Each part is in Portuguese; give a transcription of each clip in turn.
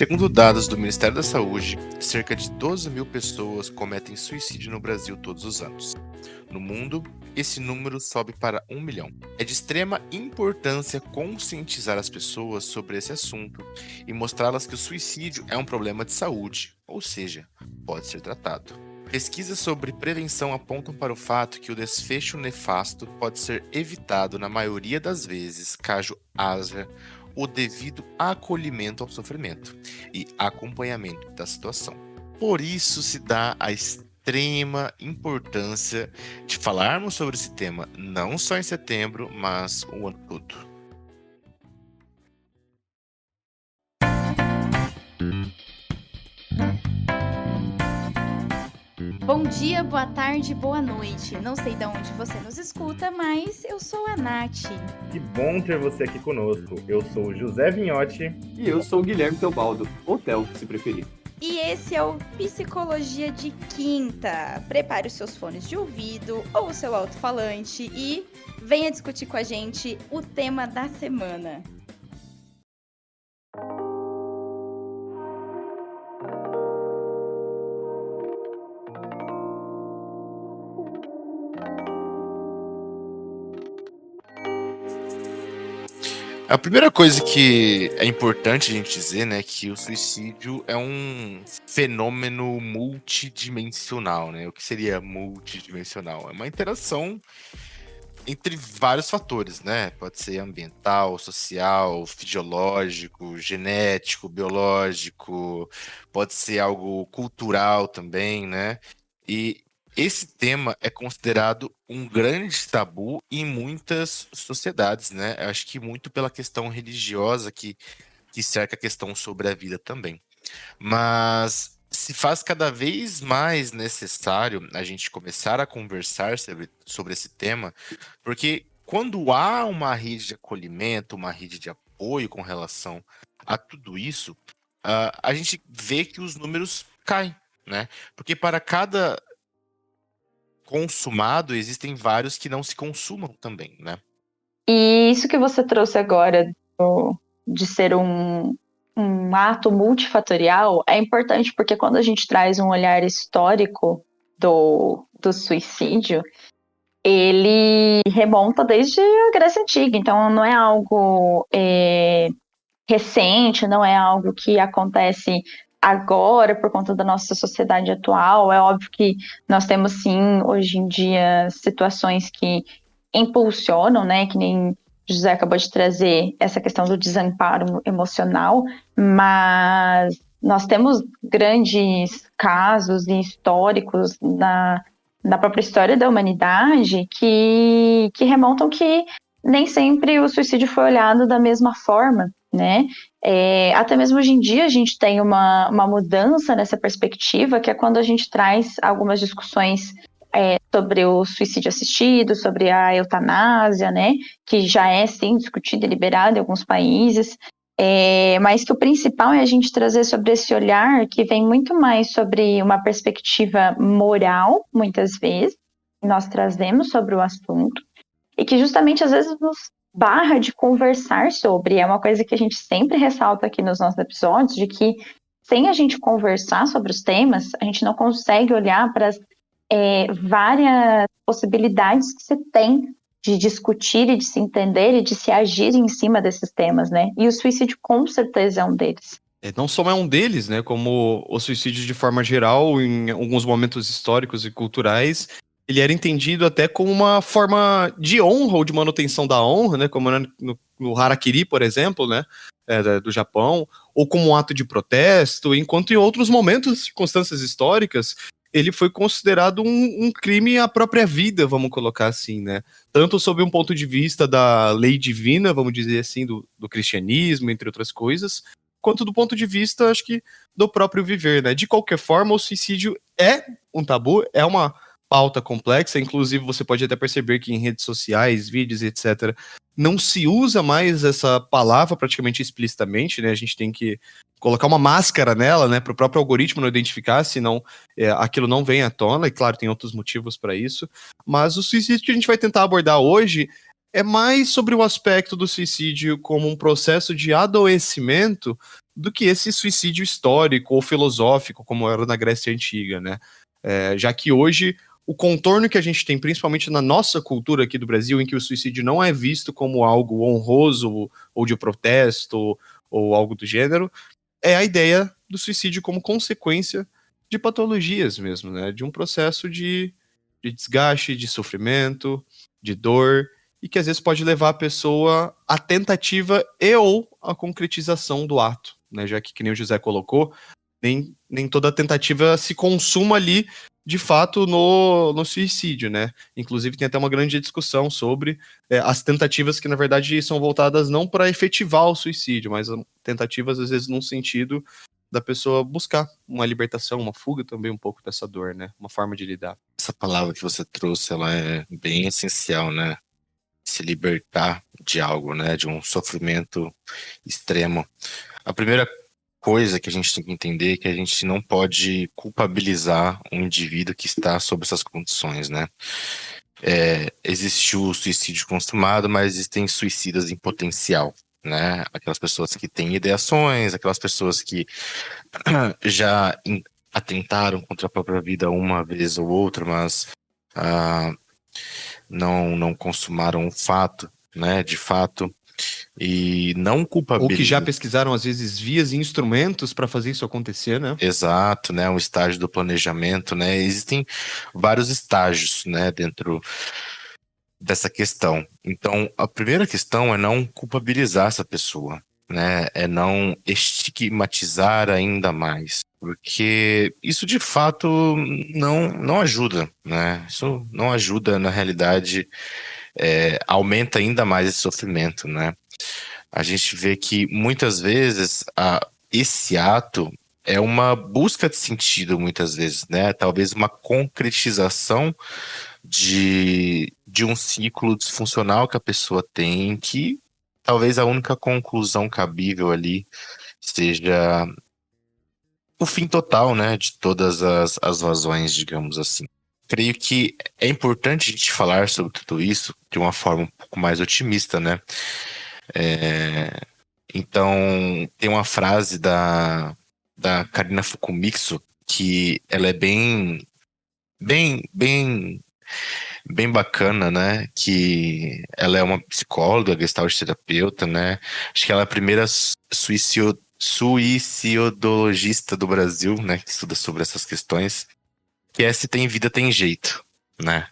Segundo dados do Ministério da Saúde, cerca de 12 mil pessoas cometem suicídio no Brasil todos os anos. No mundo, esse número sobe para 1 milhão. É de extrema importância conscientizar as pessoas sobre esse assunto e mostrá-las que o suicídio é um problema de saúde, ou seja, pode ser tratado. Pesquisas sobre prevenção apontam para o fato que o desfecho nefasto pode ser evitado na maioria das vezes caso haja o devido acolhimento ao sofrimento e acompanhamento da situação. Por isso se dá a extrema importância de falarmos sobre esse tema não só em setembro, mas o ano todo. Bom dia, boa tarde, boa noite. Não sei de onde você nos escuta, mas eu sou a Nath. Que bom ter você aqui conosco. Eu sou o José Vinhotti. E eu sou o Guilherme Teobaldo, ou Theo, se preferir. E esse é o Psicologia de Quinta. Prepare os seus fones de ouvido ou o seu alto-falante e venha discutir com a gente o tema da semana. A primeira coisa que é importante a gente dizer, né, que o suicídio é um fenômeno multidimensional, né? O que seria multidimensional? É uma interação entre vários fatores, né? Pode ser ambiental, social, fisiológico, genético, biológico, pode ser algo cultural também, né? E esse tema é considerado um grande tabu em muitas sociedades, né? Eu acho que muito pela questão religiosa que cerca a questão sobre a vida também. Mas se faz cada vez mais necessário a gente começar a conversar sobre esse tema, porque quando há uma rede de acolhimento, uma rede de apoio com relação a tudo isso, a gente vê que os números caem, né? Porque para cada consumado, existem vários que não se consumam também, né? E isso que você trouxe agora de ser um ato multifatorial é importante porque quando a gente traz um olhar histórico do suicídio, ele remonta desde a Grécia Antiga, então não é algo recente, não é algo que acontece agora por conta da nossa sociedade atual. É óbvio que nós temos sim hoje em dia situações que impulsionam, né, que nem José acabou de trazer essa questão do desamparo emocional, mas nós temos grandes casos históricos na própria história da humanidade que remontam que nem sempre o suicídio foi olhado da mesma forma, né? Até mesmo hoje em dia a gente tem uma mudança nessa perspectiva, que é quando a gente traz algumas discussões sobre o suicídio assistido, sobre a eutanásia, né? Que já é sim discutida e liberada em alguns países, mas que o principal é a gente trazer sobre esse olhar que vem muito mais sobre uma perspectiva moral, muitas vezes, que nós trazemos sobre o assunto, e que justamente às vezes nos barra de conversar sobre. É uma coisa que a gente sempre ressalta aqui nos nossos episódios, de que sem a gente conversar sobre os temas, a gente não consegue olhar para as várias possibilidades que se tem de discutir e de se entender e de se agir em cima desses temas, né? E o suicídio com certeza é um deles. Não só é um deles, né? Como o suicídio de forma geral, em alguns momentos históricos e culturais, ele era entendido até como uma forma de honra ou de manutenção da honra, né? Como no Harakiri, por exemplo, né? Do Japão, ou como um ato de protesto, enquanto em outros momentos, circunstâncias históricas, ele foi considerado um crime à própria vida, vamos colocar assim, né? Tanto sob um ponto de vista da lei divina, vamos dizer assim, do cristianismo, entre outras coisas, quanto do ponto de vista, acho que, do próprio viver, né? De qualquer forma, o suicídio é um tabu, é uma pauta complexa, inclusive você pode até perceber que em redes sociais, vídeos, etc., não se usa mais essa palavra praticamente explicitamente, né? A gente tem que colocar uma máscara nela, né, para o próprio algoritmo não identificar, senão aquilo não vem à tona, e claro, tem outros motivos para isso, mas o suicídio que a gente vai tentar abordar hoje é mais sobre o aspecto do suicídio como um processo de adoecimento do que esse suicídio histórico ou filosófico, como era na Grécia Antiga, né? Já que hoje o contorno que a gente tem, principalmente na nossa cultura aqui do Brasil, em que o suicídio não é visto como algo honroso ou de protesto ou algo do gênero, é a ideia do suicídio como consequência de patologias mesmo, né? De um processo de desgaste, de sofrimento, de dor, e que às vezes pode levar a pessoa à tentativa e ou à concretização do ato, né? Já que nem o José colocou, nem toda tentativa se consuma ali, de fato, no suicídio, né? Inclusive tem até uma grande discussão sobre as tentativas que, na verdade, são voltadas não para efetivar o suicídio, mas tentativas, às vezes, num sentido da pessoa buscar uma libertação, uma fuga também um pouco dessa dor, né? Uma forma de lidar. Essa palavra que você trouxe, ela é bem essencial, né? Se libertar de algo, né? De um sofrimento extremo. A primeira coisa que a gente tem que entender é que a gente não pode culpabilizar um indivíduo que está sob essas condições, né? Existe o suicídio consumado, mas existem suicidas em potencial, né? Aquelas pessoas que têm ideações, aquelas pessoas que já atentaram contra a própria vida uma vez ou outra, mas não consumaram o fato, né? De fato. E não culpabilizam. Ou que já pesquisaram, às vezes, vias e instrumentos para fazer isso acontecer, né? Exato, né? Um estágio do planejamento, né? Existem vários estágios, né? Dentro dessa questão. Então, a primeira questão é não culpabilizar essa pessoa, né? É não estigmatizar ainda mais. Porque isso, de fato, não ajuda, né? Isso não ajuda, na realidade, aumenta ainda mais esse sofrimento, né? A gente vê que muitas vezes esse ato é uma busca de sentido, muitas vezes, né? Talvez uma concretização de um ciclo disfuncional que a pessoa tem, que talvez a única conclusão cabível ali seja o fim total, né? De todas as razões, digamos assim. Creio que é importante a gente falar sobre tudo isso de uma forma um pouco mais otimista, né? Então, tem uma frase da Karina Fukumitsu que ela é bem bacana, né? Que ela é uma psicóloga, gestalt terapeuta, né? Acho que ela é a primeira suicidologista do Brasil, né? Que estuda sobre essas questões. Que é: se tem vida, tem jeito, né?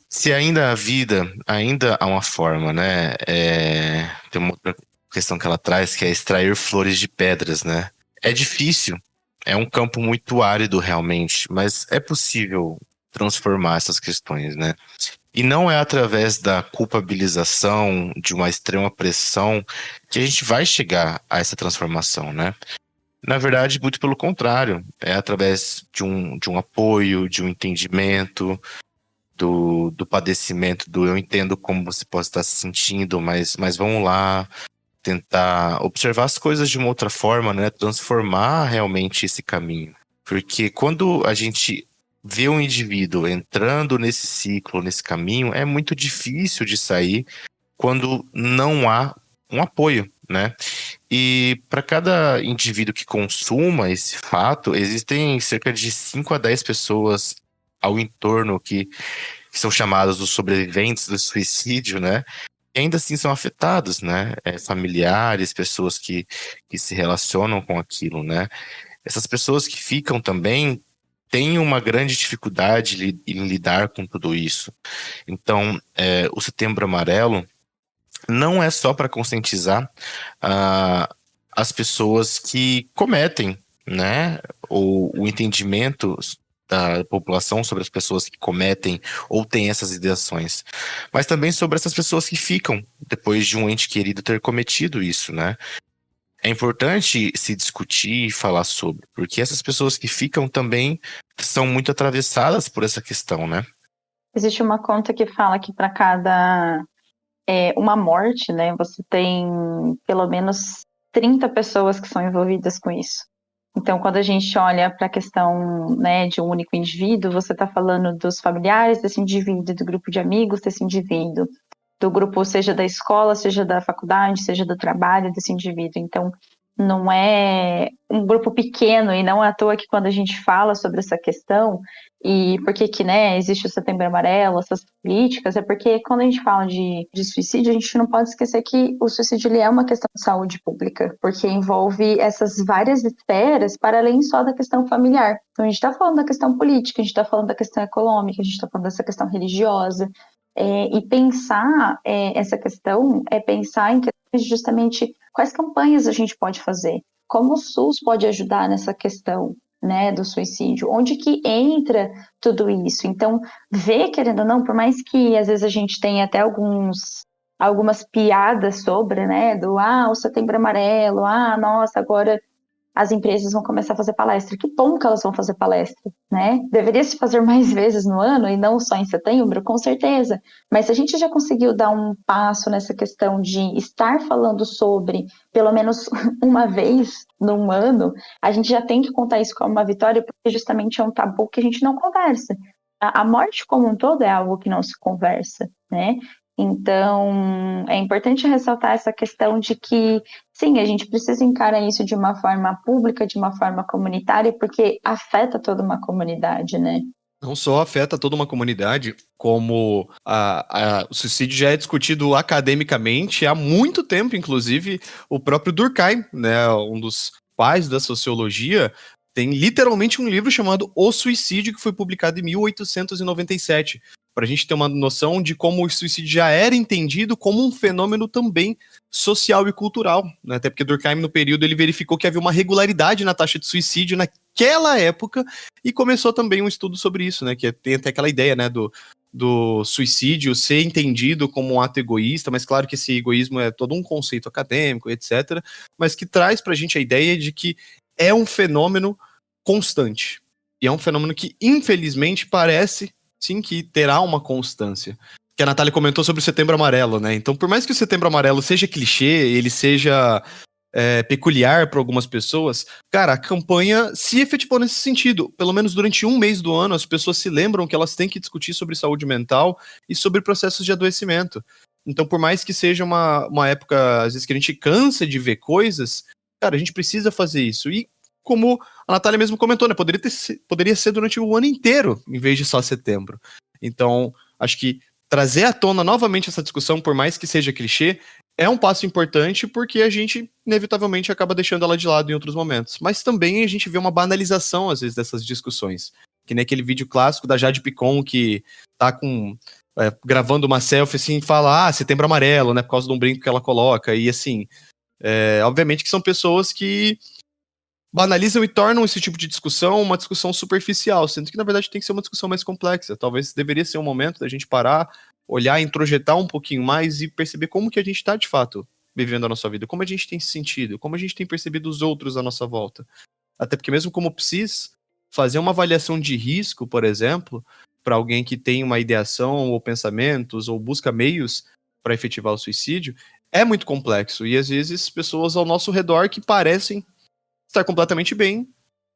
Se ainda há vida, ainda há uma forma, né? Tem uma outra questão que ela traz, que é extrair flores de pedras, né? É difícil, é um campo muito árido realmente, mas é possível transformar essas questões, né? E não é através da culpabilização, de uma extrema pressão, que a gente vai chegar a essa transformação, né? Na verdade, muito pelo contrário, é através de um apoio, de um entendimento, do padecimento, do eu entendo como você pode estar se sentindo, mas vamos lá tentar observar as coisas de uma outra forma, né? Transformar realmente esse caminho. Porque quando a gente vê um indivíduo entrando nesse ciclo, nesse caminho, é muito difícil de sair quando não há um apoio, né? E para cada indivíduo que consuma esse fato, existem cerca de 5 a 10 pessoas ao entorno que são chamadas os sobreviventes do suicídio, né? E ainda assim são afetados, né? Familiares, pessoas que se relacionam com aquilo, né? Essas pessoas que ficam também têm uma grande dificuldade em lidar com tudo isso. Então, o Setembro Amarelo não é só para conscientizar as pessoas que cometem, né? O entendimento da população sobre as pessoas que cometem ou têm essas ideações, mas também sobre essas pessoas que ficam depois de um ente querido ter cometido isso, né? É importante se discutir e falar sobre, porque essas pessoas que ficam também são muito atravessadas por essa questão, né? Existe uma conta que fala que para cada uma morte, né, você tem pelo menos 30 pessoas que são envolvidas com isso. Então, quando a gente olha para a questão, né, de um único indivíduo, você está falando dos familiares desse indivíduo, do grupo de amigos desse indivíduo, do grupo, seja da escola, seja da faculdade, seja do trabalho desse indivíduo. Então, não é um grupo pequeno, e não é à toa que quando a gente fala sobre essa questão, e por que né, existe o Setembro Amarelo, essas políticas, é porque quando a gente fala de suicídio, a gente não pode esquecer que o suicídio ele é uma questão de saúde pública, porque envolve essas várias esferas para além só da questão familiar. Então a gente está falando da questão política, a gente está falando da questão econômica, a gente está falando dessa questão religiosa, e pensar essa questão é pensar em questões justamente quais campanhas a gente pode fazer, como o SUS pode ajudar nessa questão, né, do suicídio, onde que entra tudo isso. Então, ver, querendo ou não, por mais que às vezes a gente tenha até algumas piadas sobre, né, o Setembro Amarelo, nossa, agora as empresas vão começar a fazer palestra. Que bom que elas vão fazer palestra, né? Deveria se fazer mais vezes no ano e não só em setembro, com certeza. Mas se a gente já conseguiu dar um passo nessa questão de estar falando sobre, pelo menos uma vez num ano, a gente já tem que contar isso como uma vitória, porque justamente é um tabu que a gente não conversa. A morte como um todo é algo que não se conversa, né? Então, é importante ressaltar essa questão de que, sim, a gente precisa encarar isso de uma forma pública, de uma forma comunitária, porque afeta toda uma comunidade, né? Não só afeta toda uma comunidade, como o suicídio já é discutido academicamente há muito tempo, inclusive o próprio Durkheim, né, um dos pais da sociologia, tem literalmente um livro chamado O Suicídio, que foi publicado em 1897, para a gente ter uma noção de como o suicídio já era entendido como um fenômeno também social e cultural, né? Até porque Durkheim, no período, ele verificou que havia uma regularidade na taxa de suicídio naquela época, e começou também um estudo sobre isso, né? Que tem até aquela ideia, né, do suicídio ser entendido como um ato egoísta, mas claro que esse egoísmo é todo um conceito acadêmico, etc., mas que traz pra gente a ideia de que é um fenômeno constante. E é um fenômeno que, infelizmente, parece, sim, que terá uma constância. Que a Natália comentou sobre o Setembro Amarelo, né? Então, por mais que o Setembro Amarelo seja clichê, ele seja peculiar para algumas pessoas, cara, a campanha se efetivou nesse sentido. Pelo menos durante um mês do ano, as pessoas se lembram que elas têm que discutir sobre saúde mental e sobre processos de adoecimento. Então, por mais que seja uma época, às vezes, que a gente cansa de ver coisas, cara, a gente precisa fazer isso. E como a Natália mesmo comentou, né? Poderia ser durante o ano inteiro, em vez de só setembro. Então, acho que trazer à tona novamente essa discussão, por mais que seja clichê, é um passo importante, porque a gente, inevitavelmente, acaba deixando ela de lado em outros momentos. Mas também a gente vê uma banalização, às vezes, dessas discussões. Que nem aquele vídeo clássico da Jade Picon, que tá gravando uma selfie, assim, e fala, Setembro Amarelo, né, por causa de um brinco que ela coloca. E, assim, obviamente que são pessoas que banalizam e tornam esse tipo de discussão uma discussão superficial, sendo que, na verdade, tem que ser uma discussão mais complexa. Talvez deveria ser um momento da gente parar, olhar, introjetar um pouquinho mais e perceber como que a gente está, de fato, vivendo a nossa vida, como a gente tem se sentido, como a gente tem percebido os outros à nossa volta. Até porque mesmo como psis, fazer uma avaliação de risco, por exemplo, para alguém que tem uma ideação ou pensamentos ou busca meios para efetivar o suicídio, é muito complexo. E às vezes pessoas ao nosso redor que parecem estar completamente bem,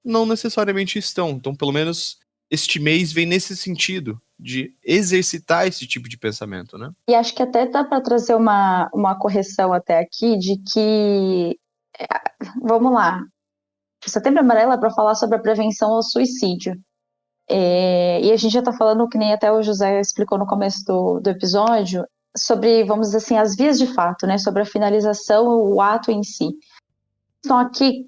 não necessariamente estão. Então, pelo menos, este mês vem nesse sentido, de exercitar esse tipo de pensamento, né? E acho que até dá para trazer uma correção até aqui de que, vamos lá, o Setembro Amarelo é para falar sobre a prevenção ao suicídio. E a gente já está falando, que nem até o José explicou no começo do episódio, sobre, vamos dizer assim, as vias de fato, né? Sobre a finalização, o ato em si. Só que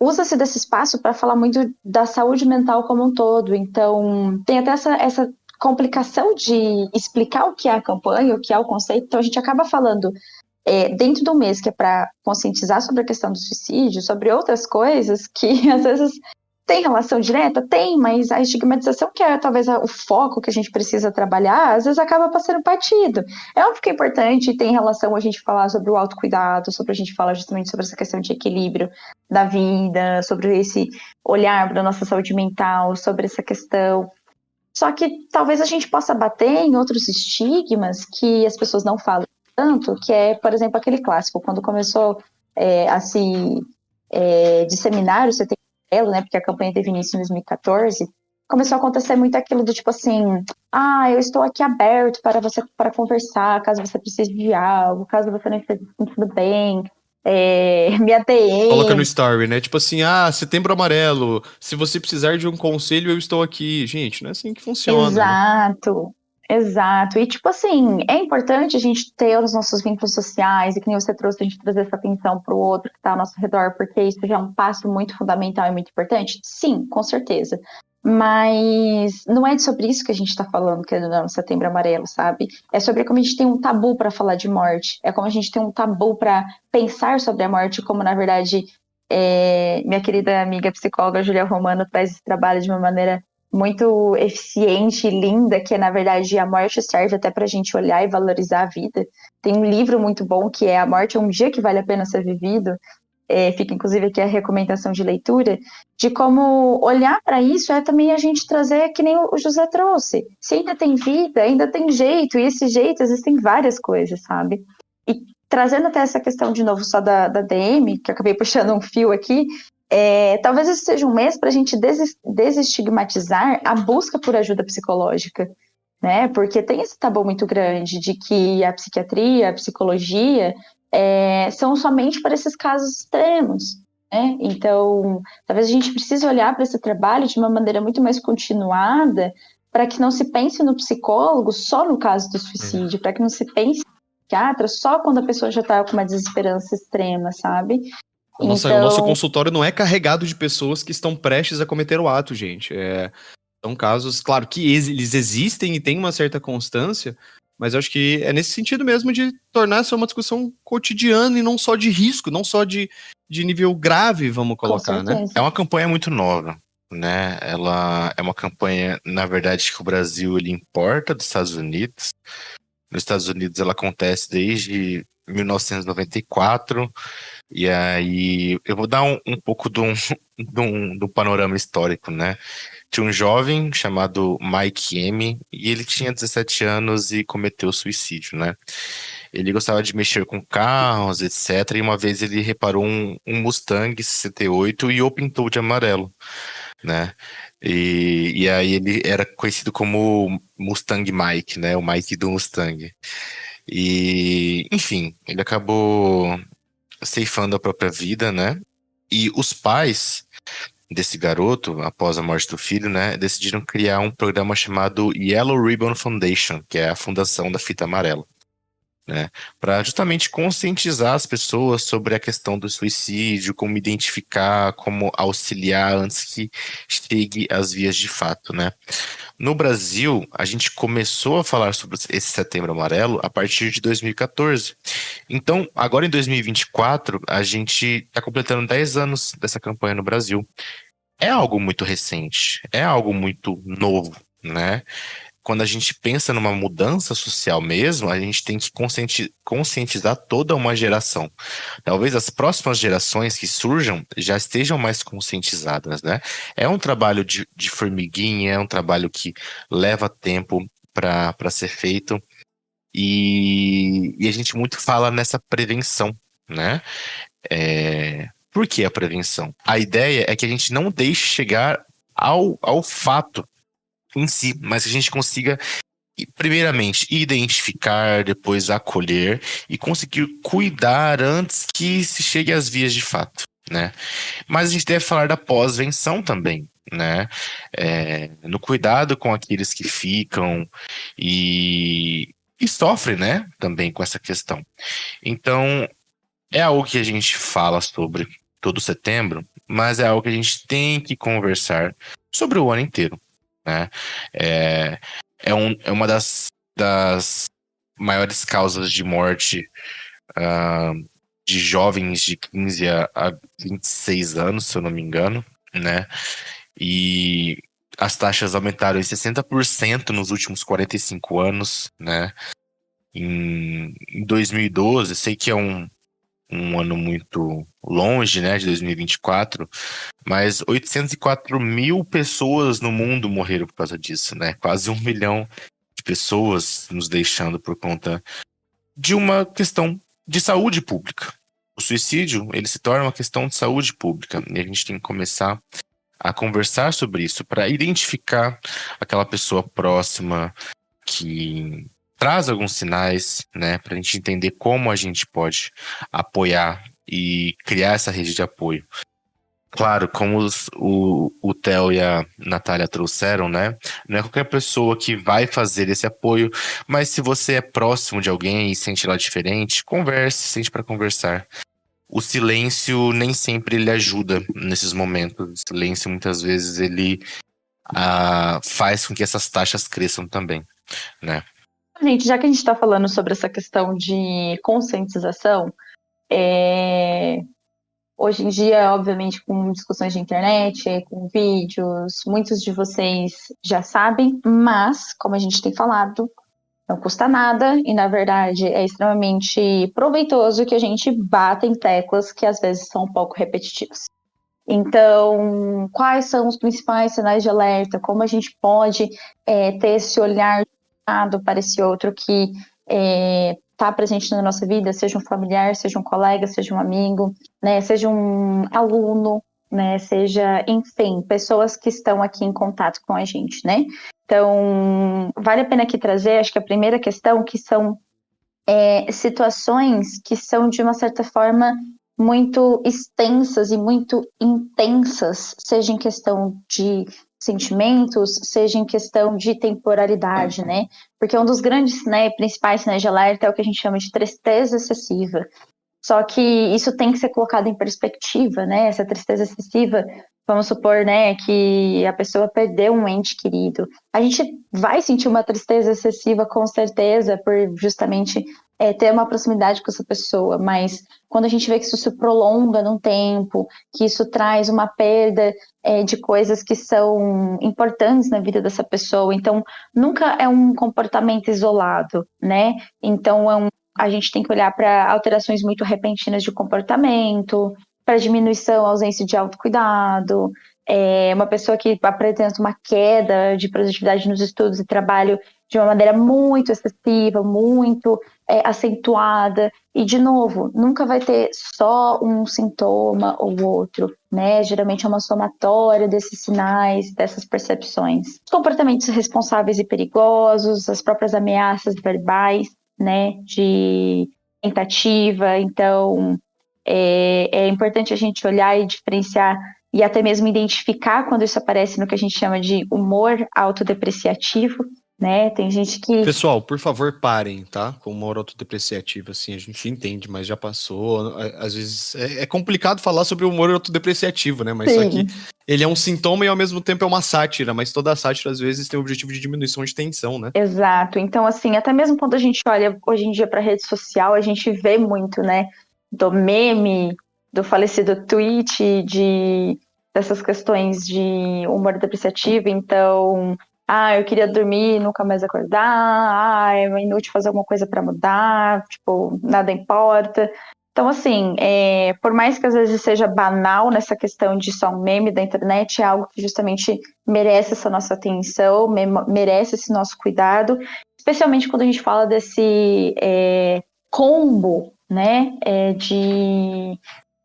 usa-se desse espaço para falar muito da saúde mental como um todo. Então, tem até essa complicação de explicar o que é a campanha, o que é o conceito. Então, a gente acaba falando dentro do mês, que é para conscientizar sobre a questão do suicídio, sobre outras coisas que, às vezes, tem relação direta? Tem, mas a estigmatização, que é talvez o foco que a gente precisa trabalhar, às vezes acaba passando partido. É óbvio que é importante, tem relação a gente falar sobre o autocuidado, sobre a gente falar justamente sobre essa questão de equilíbrio da vida, sobre esse olhar para a nossa saúde mental, sobre essa questão. Só que talvez a gente possa bater em outros estigmas que as pessoas não falam tanto, que é, por exemplo, aquele clássico, quando começou a se disseminar o Setembro Amarelo, né, porque a campanha teve início em 2014, começou a acontecer muito aquilo do tipo assim, eu estou aqui aberto para conversar, caso você precise de algo, caso você não esteja se sentindo bem, minha Coloca no DM. story, né? Tipo assim, Setembro Amarelo, se você precisar de um conselho, eu estou aqui. Gente, não é assim que funciona, né? Exato, exato. E, tipo assim, é importante a gente ter os nossos vínculos sociais, e que nem você trouxe, a gente trazer essa atenção para o outro que está ao nosso redor, porque isso já é um passo muito fundamental e muito importante? Sim, com certeza. Mas não é sobre isso que a gente está falando, que é no Setembro Amarelo, sabe? É sobre como a gente tem um tabu para falar de morte, é como a gente tem um tabu para pensar sobre a morte, como, na verdade, minha querida amiga psicóloga Julia Romano traz esse trabalho de uma maneira muito eficiente e linda, que na verdade a morte serve até para a gente olhar e valorizar a vida. Tem um livro muito bom que é A Morte é um Dia que Vale a Pena Ser Vivido, fica inclusive aqui a recomendação de leitura, de como olhar para isso é também a gente trazer, que nem o José trouxe. Se ainda tem vida, ainda tem jeito, e esse jeito existem várias coisas, sabe? E trazendo até essa questão de novo só da DM, que eu acabei puxando um fio aqui, talvez esse seja um mês para a gente desestigmatizar a busca por ajuda psicológica, né? Porque tem esse tabu muito grande de que a psiquiatria, a psicologia são somente para esses casos extremos, né? Então, talvez a gente precise olhar para esse trabalho de uma maneira muito mais continuada, para que não se pense no psicólogo só no caso do suicídio, para que não se pense no psiquiatra só quando a pessoa já está com uma desesperança extrema, sabe? O nosso consultório não é carregado de pessoas que estão prestes a cometer o ato, gente. São casos, claro, que eles existem e têm uma certa constância, mas eu acho que é nesse sentido mesmo de tornar essa uma discussão cotidiana e não só de risco, não só de nível grave, vamos colocar, né? É uma campanha muito nova, né? Ela é uma campanha, na verdade, que o Brasil ele importa dos Estados Unidos. Nos Estados Unidos ela acontece desde 1994. E aí eu vou dar um pouco do panorama histórico, né? Tinha um jovem chamado Mike M. e ele tinha 17 anos e cometeu suicídio, né? Ele gostava de mexer com carros, etc. E uma vez ele reparou um Mustang 68 e o pintou de amarelo, né? E aí ele era conhecido como Mustang Mike, né? O Mike do Mustang. E, enfim, ele acabou ceifando a própria vida, né? E os pais desse garoto, após a morte do filho, né, decidiram criar um programa chamado Yellow Ribbon Foundation, que é a fundação da fita amarela, né, para justamente conscientizar as pessoas sobre a questão do suicídio, como identificar, como auxiliar antes que chegue às vias de fato, né. No Brasil, a gente começou a falar sobre esse Setembro Amarelo a partir de 2014. Então, agora em 2024, a gente está completando 10 anos dessa campanha no Brasil. É algo muito recente, é algo muito novo, né? Quando a gente pensa numa mudança social mesmo, a gente tem que conscientizar toda uma geração. Talvez as próximas gerações que surjam já estejam mais conscientizadas, né? É um trabalho de formiguinha, é um trabalho que leva tempo para ser feito. E a gente muito fala nessa prevenção, né? Por que a prevenção? A ideia é que a gente não deixe chegar ao fato em si, mas que a gente consiga, primeiramente, identificar, depois acolher e conseguir cuidar antes que se chegue às vias de fato, né? Mas a gente deve falar da pós-venção também, né? No cuidado com aqueles que ficam e sofrem, né? Também com essa questão. Então, é algo que a gente fala sobre todo setembro, mas é algo que a gente tem que conversar sobre o ano inteiro, né? É uma das maiores causas de morte de jovens de 15 a 26 anos, se eu não me engano, né? E as taxas aumentaram em 60% nos últimos 45 anos, né? Em 2012, sei que é um ano muito longe, né, de 2024, mas 804 mil pessoas no mundo morreram por causa disso, né? Quase 1 milhão de pessoas nos deixando por conta de uma questão de saúde pública. O suicídio, ele se torna uma questão de saúde pública e a gente tem que começar a conversar sobre isso para identificar aquela pessoa próxima que traz alguns sinais, né, para a gente entender como a gente pode apoiar e criar essa rede de apoio. Claro, como o Theo e a Natália trouxeram, né? Não é qualquer pessoa que vai fazer esse apoio, mas se você é próximo de alguém e sente ela diferente, converse, sente para conversar. O silêncio nem sempre ele ajuda nesses momentos. O silêncio muitas vezes ele faz com que essas taxas cresçam também, né? Gente, já que a gente está falando sobre essa questão de conscientização, hoje em dia, obviamente, com discussões de internet, com vídeos, muitos de vocês já sabem, mas, como a gente tem falado, não custa nada e, na verdade, é extremamente proveitoso que a gente bata em teclas que às vezes são um pouco repetitivas. Então, quais são os principais sinais de alerta? Como a gente pode ter esse olhar para esse outro que está presente na nossa vida, seja um familiar, seja um colega, seja um amigo, né, seja um aluno, né, seja, enfim, pessoas que estão aqui em contato com a gente, né? Então, vale a pena aqui trazer, acho que a primeira questão, que são situações que são, de uma certa forma, muito extensas e muito intensas, seja em questão de sentimentos, seja em questão de temporalidade, né? Porque um dos grandes, né, principais sinais de alerta é o que a gente chama de tristeza excessiva. Só que isso tem que ser colocado em perspectiva, né? Essa tristeza excessiva, vamos supor, né, que a pessoa perdeu um ente querido. A gente vai sentir uma tristeza excessiva, com certeza, por justamente ter uma proximidade com essa pessoa, mas quando a gente vê que isso se prolonga num tempo, que isso traz uma perda de coisas que são importantes na vida dessa pessoa, então nunca é um comportamento isolado, né? Então a gente tem que olhar para alterações muito repentinas de comportamento, para diminuição, ausência de autocuidado, uma pessoa que apresenta uma queda de produtividade nos estudos e trabalho de uma maneira muito excessiva, muito acentuada. E, de novo, nunca vai ter só um sintoma ou outro, né? Geralmente é uma somatória desses sinais, dessas percepções. Os comportamentos responsáveis e perigosos, as próprias ameaças verbais, né, de tentativa. Então, é importante a gente olhar e diferenciar e até mesmo identificar quando isso aparece no que a gente chama de humor autodepreciativo, né? Tem gente que... Pessoal, por favor, parem, tá? Com humor autodepreciativo, assim, a gente entende, mas já passou. Às vezes é complicado falar sobre o humor autodepreciativo, né? Mas Sim. só que ele é um sintoma e ao mesmo tempo é uma sátira, mas toda sátira às vezes tem o objetivo de diminuição de tensão, né? Exato. Então, assim, até mesmo quando a gente olha hoje em dia para rede social, a gente vê muito, né, do meme, do falecido tweet, dessas questões de humor depreciativo. Então, eu queria dormir e nunca mais acordar, é inútil fazer alguma coisa para mudar, tipo, nada importa. Então, assim, por mais que às vezes seja banal nessa questão de só um meme da internet, é algo que justamente merece essa nossa atenção, merece esse nosso cuidado, especialmente quando a gente fala desse combo, né, de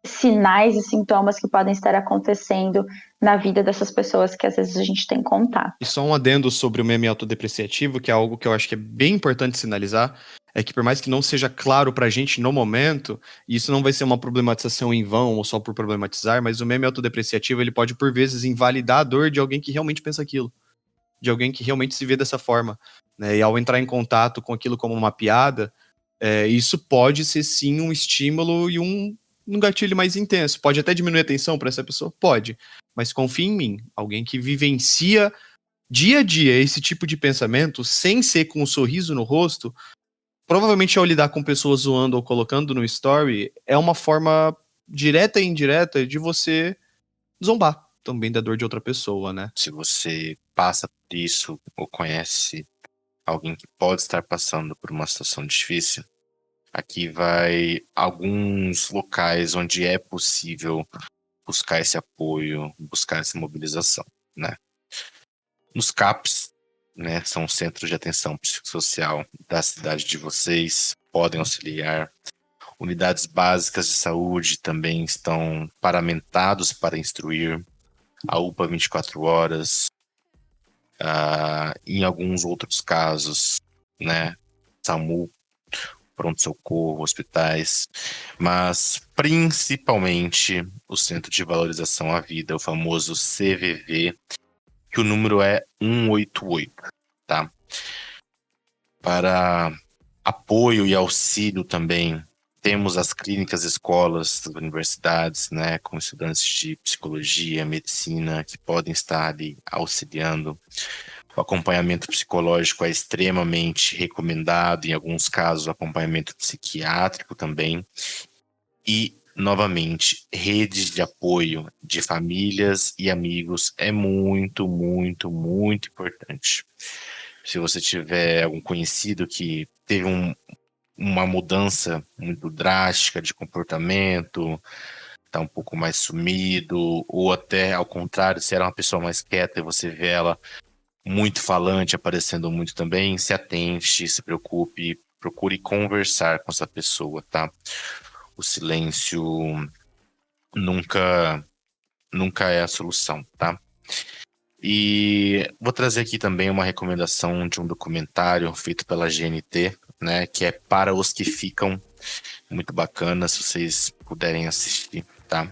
sinais e sintomas que podem estar acontecendo na vida dessas pessoas que às vezes a gente tem contato. E só um adendo sobre o meme autodepreciativo, que é algo que eu acho que é bem importante sinalizar, é que por mais que não seja claro pra gente no momento, e isso não vai ser uma problematização em vão ou só por problematizar, mas o meme autodepreciativo ele pode por vezes invalidar a dor de alguém que realmente pensa aquilo, de alguém que realmente se vê dessa forma, né? E ao entrar em contato com aquilo como uma piada, isso pode ser sim um estímulo e um gatilho mais intenso. Pode até diminuir a tensão para essa pessoa? Pode. Mas confie em mim, alguém que vivencia dia a dia esse tipo de pensamento, sem ser com um sorriso no rosto, provavelmente ao lidar com pessoas zoando ou colocando no story, é uma forma direta e indireta de você zombar também da dor de outra pessoa, né? Se você passa por isso ou conhece alguém que pode estar passando por uma situação difícil, aqui vai alguns locais onde é possível buscar esse apoio, buscar essa mobilização, né? Nos CAPs, né, são os centros de atenção psicossocial da cidade de vocês, podem auxiliar. Unidades básicas de saúde também estão paramentados para instruir. A UPA 24 horas. Em alguns outros casos, né, SAMU, pronto-socorro, hospitais, mas principalmente o Centro de Valorização à Vida, o famoso CVV, que o número é 188, tá? Para apoio e auxílio também, temos as clínicas, escolas, das universidades, né, com estudantes de psicologia, medicina, que podem estar ali auxiliando. O acompanhamento psicológico é extremamente recomendado, em alguns casos, o acompanhamento psiquiátrico também. E, novamente, redes de apoio de famílias e amigos é muito, muito, muito importante. Se você tiver algum conhecido que teve uma mudança muito drástica de comportamento, está um pouco mais sumido, ou até ao contrário, se era uma pessoa mais quieta e você vê ela muito falante, aparecendo muito também, se atente, se preocupe, procure conversar com essa pessoa, tá? O silêncio nunca é a solução, tá? E vou trazer aqui também uma recomendação de um documentário feito pela GNT, né, que é Para os que Ficam, muito bacana, se vocês puderem assistir, tá?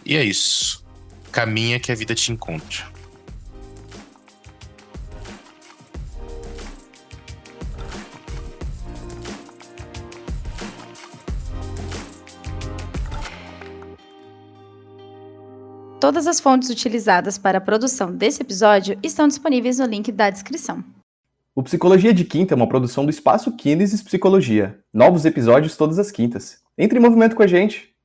E é isso. Caminha que a vida te encontra. Todas as fontes utilizadas para a produção desse episódio estão disponíveis no link da descrição. O Psicologia de Quinta é uma produção do Espaço Kinesis Psicologia. Novos episódios todas as quintas. Entre em movimento com a gente!